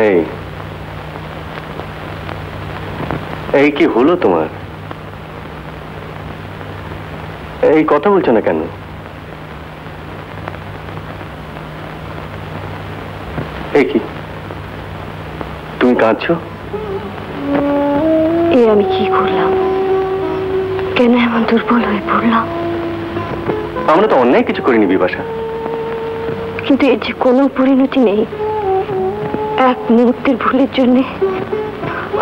এই এই কি হলো তোমার? এই কথা বলছো না কেন? এই কি তুমি কাঁদছো? এই আমি কি করলাম? কেন এমন দুর্বল হয়ে পড়লাম? আমরা তো অন্যায় কিছু করিনি বিপাশা। কিন্তু এর যে কোনো পরিণতি নেই। এক মুহূর্তের ভুলের জন্য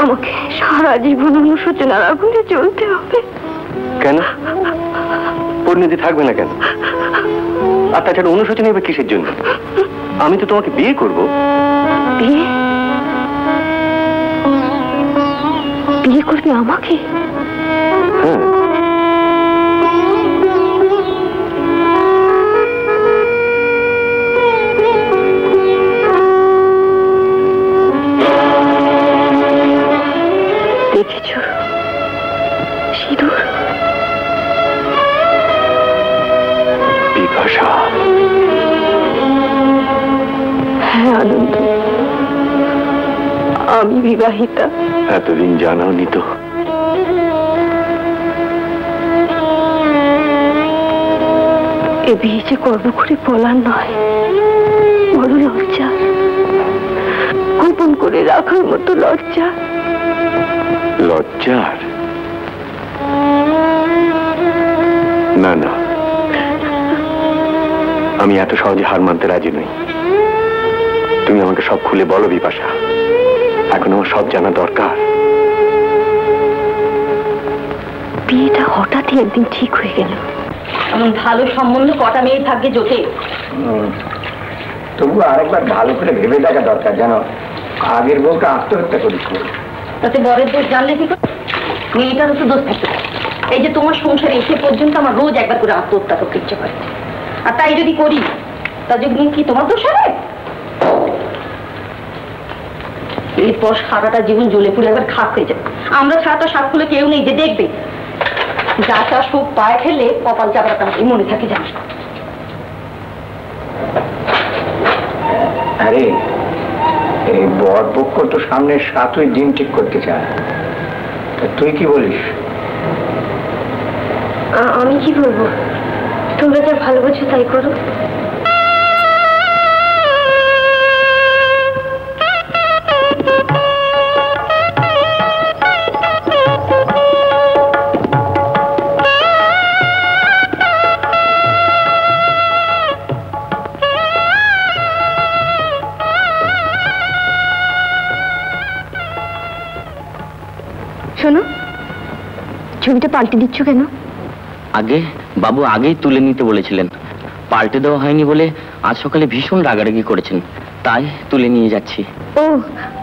আমাকে সারা জীবন অনুশোচনার আগুনে জ্বলতে হবে। কেন পরিণতি থাকবে না কেন? আর তাছাড়া অনুশোচনা হবে কিসের জন্য? আমি তো তোমাকে বিয়ে করব। বিয়ে? বিয়ে করবে আমাকে? হ্যাঁ। দেখেছ সিঁদুর? বিপাশা। হ্যাঁ আনন্দ, আমি বিবাহিতা। এতদিন জানাওনি তো? এ বিয়ে যে কর্ম করে বলার নয়, বড় লজ্জা, গোপন করে রাখার মতো লজ্জা। লজ্জার? না না, আমি এত সহজে হার মানতে রাজি নই। তুমি আমাকে সব খুলে বলো বিপাশা, এখন আমার সব জানা দরকার। বিয়েটা হঠাৎই একদিন ঠিক হয়ে গেল। এমন ভালো সম্বন্ধ কটা মেয়ের ভাগ্যে জোটে। তবু আরেকবার ভালো করে ভেবে দেখা দরকার, জানো আগের বউকে আত্মহত্যা করেছিল। তাতে বরের দোষ জানলে কি করে? মেয়েটারও তো দোষ থাকে। এই যে তোমার সংসারে এসে পর্যন্ত আমার রোজ একবার করে আত্মহত্যা করতে ইচ্ছে করে, আর তাই যদি করি তা যদি কি তোমার দোষ হবে? এরপর সারাটা জীবন জ্বলে পুড়ে একবার খাক হয়ে যাবে। আমরা ছাড়া তো সাত খুলে কেউ নেই যে দেখবে। যা তা সব পায়ে ফেলে কপাল চাপড়াটা মনে থাকে জানো। আরে এই বর পক্ষ তো সামনে 7ই দিন ঠিক করতে চায়, তুই কি বলিস? আমি কি বলবো? তোমরা যা ভালো বোঝো তাই করো। শোনো, ছবিটা পাল্টে দিচ্ছ কেন? আগে বাবু আগেই তুলে নিতে বলেছিলেন, পাল্টে দেওয়া হয়নি বলে আজ সকালে ভীষণ রাগারাগি করেছেন, তাই তুলে নিয়ে যাচ্ছি। ও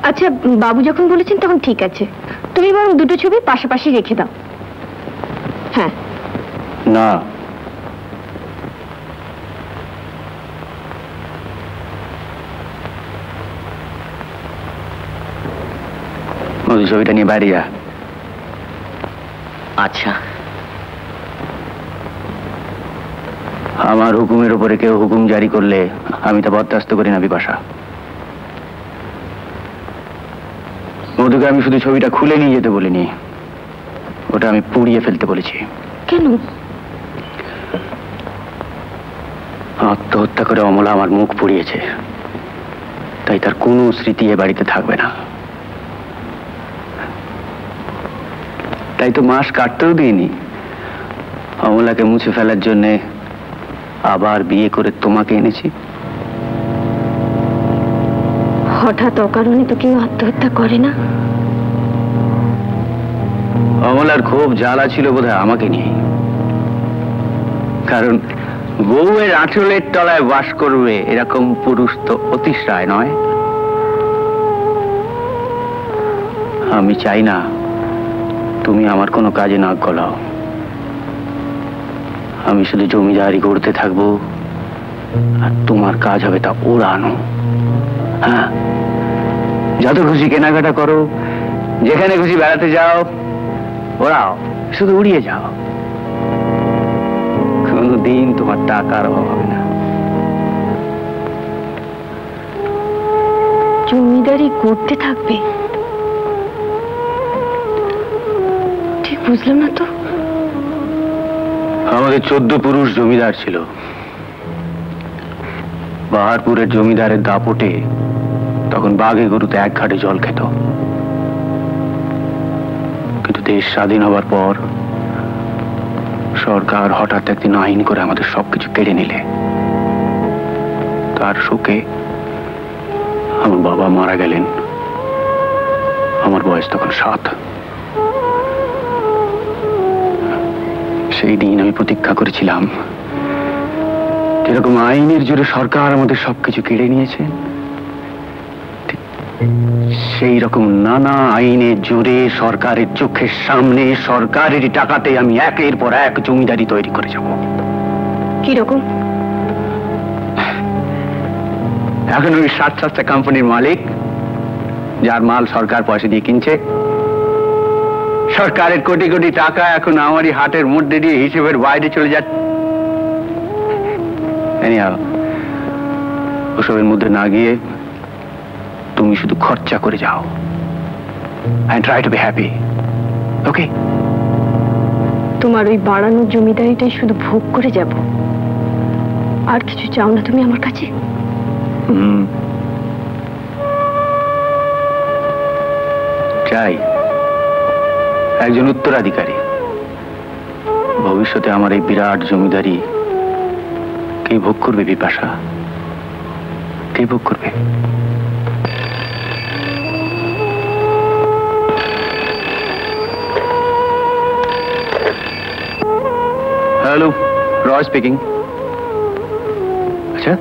আচ্ছা, বাবু যখন বলেছেন তখন ঠিক আছে। তুমি বরং দুটো ছবি পাশাপাশি রেখে দাও। হ্যাঁ। না, ওই ছবিটা নিয়ে বাইরে যা। আচ্ছা। আমার হুকুমের উপরে কেউ হুকুম জারি করলে আমি তা বরদাস্ত করি না বিপাশা। মধুকে আমি শুধু ছবিটা খুলে নিয়ে যেতে বলিনি, ওটা আমি পুড়িয়ে ফেলতে বলেছি। কেন? আত্মহত্যা করে অমলা আমার মুখ পুড়িয়েছে, তাই তার কোনো স্মৃতি এ বাড়িতে থাকবে না। তাই তো মাস কাটতেও দিইনি। অমলাকে মুছে ফেলার জন্যে আবার বিয়ে করে তোমাকে এনেছি। হঠাৎ অকারণে তো কেউ আত্মহত্যা করে না। অমলার খুব জ্বালা ছিল বোধহয় আমাকে নিয়ে, কারণ বউয়ের আঁচলের তলায় বাস করবে এরকম পুরুষ তো অতিশয় নয়। আমি চাই না তুমি আমার কোনো কাজে নাক গলাও। আমি শুধু জমিদারি করতে থাকবো, আর তোমার কাজ হবে তা ওড়ানো। হ্যাঁ, যত খুশি কেনাকাটা করো, যেখানে খুশি বেড়াতে যাও, ওড়াও, শুধু উড়িয়ে যাও। কোনদিন তোমার টাকার অভাব হবে না। জমিদারি করতে থাকবে? ঠিক বুঝলাম না তো। আমাদের 14 পুরুষ জমিদার ছিল। বাহারপুরের জমিদারের দাপটে তখন বাঘে গরুতে এক ঘাটে জল খেত। কিন্তু দেশ স্বাধীন হবার পর সরকার হঠাৎ একদিন আইন করে আমাদের সবকিছু কেড়ে নিলে। তার শোকে আমার বাবা মারা গেলেন। আমার বয়স তখন 7। সেই দিন আমি প্রতীক্ষা করেছিলাম, এরকম আইনের জোরে সরকার আমাদের সবকিছু কেড়ে নিয়েছে, ঠিক সেই রকম নানা আইনের জোরে সরকারের চোখের সামনে সরকারের টাকাতে আমি একের পর এক জমিদারি তৈরি করে যাব। কিরকম? এখন ওই 7-7টা কোম্পানির মালিক, যার মাল সরকার পয়সা দিয়ে কিনছে। সরকারের কোটি কোটি টাকা এখন আমারই হাটের মধ্যে দিয়ে হিসেবের বাইরে চলে যাচ্ছে। ওসবের মধ্যে না গিয়ে তুমি শুধু খরচা করে যাও and try to be happy. ওকে? তোমার ওই বাড়ানো জমিদারিটাই শুধু ভোগ করে যাব, আর কিছু চাও না তুমি আমার কাছে? চাই একজন উত্তরাধিকারী। ভবিষ্যতে আমার এই বিরাট জমিদারি কে ভোগ করবে বিপাশা? কে ভোগ করবে? হ্যালো, রয় স্পিকিং। আচ্ছা,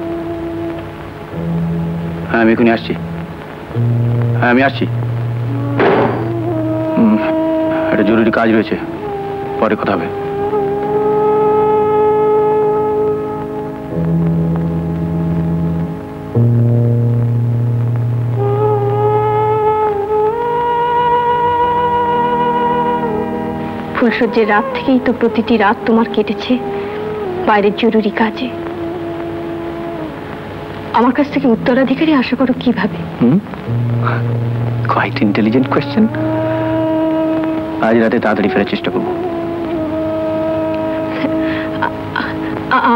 হ্যাঁ আমি এখনই আসছি। হ্যাঁ আমি আসছি। একটা জরুরি কাজ রয়েছে, পরে কথা হবে। ফুলসজ্জের রাত থেকেই তো প্রতিটি রাত তোমার কেটেছে বাইরের জরুরি কাজে। আমার কাছ থেকে উত্তরাধিকারী আশা করো কিভাবে? Quite intelligent question. আজ রাতে তাড়াতাড়ি ফেরার চেষ্টা করবো।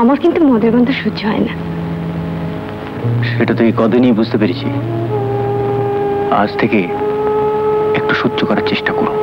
আমার কিন্তু মদের গন্ধ সহ্য হয় না। সেটা তো এই কদিনই বুঝতে পেরেছি। আজ থেকে একটু সহ্য করার চেষ্টা করো।